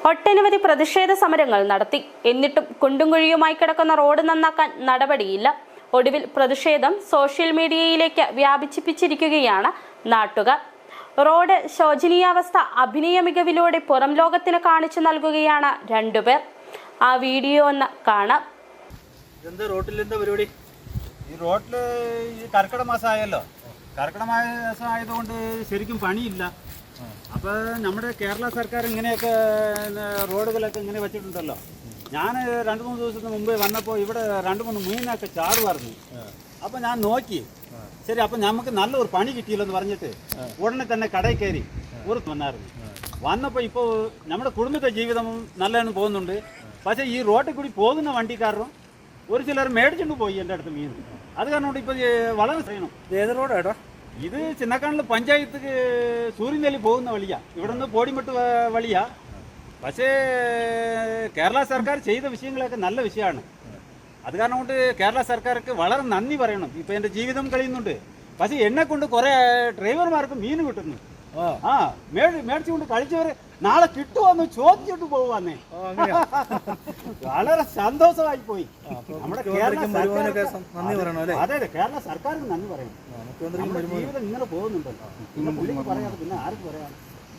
ഒട്ടനവധി പ്രതിഷേധ സമരങ്ങൾ നടത്തി. എന്നിട്ടും കുണ്ടും കുഴിയുമായി കിടക്കുന്ന റോഡ് നന്നാക്കാൻ നടപടിയില്ല. ഒടുവിൽ പ്രതിഷേധം സോഷ്യൽ മീഡിയയിലേക്ക് വ്യാപിപ്പിച്ചിരിക്കുകയാണ് നാട്ടുകാർ. റോഡ് ശോചനീയാവസ്ഥ അഭിനയ മികവിലൂടെ പുറം ലോകത്തിന് കാണിച്ചു നൽകുകയാണ് രണ്ടുപേർ. ആ വീഡിയോ ഒന്ന് കാണാം. ഈ റോട്ടില് ഈ കർക്കിടക മാസമായല്ലോ. കർക്കിടക മാസം ആയതുകൊണ്ട് ശരിക്കും പണിയില്ല. അപ്പോൾ നമ്മുടെ കേരള സർക്കാർ ഇങ്ങനെയൊക്കെ റോഡുകളൊക്കെ ഇങ്ങനെ വെച്ചിട്ടുണ്ടല്ലോ. ഞാൻ 2-3 ദിവസത്തിന് മുമ്പേ വന്നപ്പോൾ ഇവിടെ 2-3 മീനൊക്കെ ചാടുമായിരുന്നു. അപ്പോൾ ഞാൻ നോക്കി, ശരി അപ്പം നമുക്ക് നല്ലൊരു പണി കിട്ടിയല്ലോ എന്ന് പറഞ്ഞിട്ട് ഉടനെ തന്നെ കടയിൽ കയറി പുറത്ത് വന്നപ്പോൾ ഇപ്പോൾ നമ്മുടെ കുടുംബത്തെ ജീവിതം നല്ലതെന്ന് പോകുന്നുണ്ട്. പക്ഷേ ഈ റോഡിൽ കൂടി പോകുന്ന വണ്ടിക്കാരനും ഒരു ചിലർ മേടിച്ചുകൊണ്ട് പോയി എൻ്റെ അടുത്ത് മീൻ. അത് കാരണം കൊണ്ട് ഇപ്പോൾ വളരെ ചെയ്യണം. ഏത് റോഡാട്ടോ ഇത് ചിന്നക്കാണിൽ പഞ്ചായത്ത് സൂര്യനെല്ലി പോകുന്ന വഴിയാ. ഇവിടെ നിന്ന് പോടിമെട്ട് വഴിയാ. പക്ഷേ കേരള സർക്കാർ ചെയ്ത വിഷയങ്ങളൊക്കെ നല്ല വിഷയമാണ്. അത് കാരണം കൊണ്ട് കേരള സർക്കാർക്ക് വളരെ നന്ദി പറയണം. ഇപ്പം എൻ്റെ ജീവിതം കഴിയുന്നുണ്ട്. പക്ഷേ എന്നെ കൊണ്ട് കുറേ ഡ്രൈവർമാർക്ക് മീൻ കിട്ടുന്നു. മേടിച്ചുകൊണ്ട് കഴിച്ചവർ നാളെ കിട്ടുമെന്ന് ചോദിച്ചിട്ട് പോവാന്നേ. വളരെ സന്തോഷമായി പോയി. നമ്മുടെ കേരള സർക്കാർ, അതെ കേരള സർക്കാരിന് നന്ദി പറയണം. നമ്മുടെ ജീവിതം ഇങ്ങനെ പോകുന്നുണ്ടല്ലോ. പിന്നെ പുള്ളിക്ക് പറയാതെ പിന്നെ ആർക്ക് പറയാം?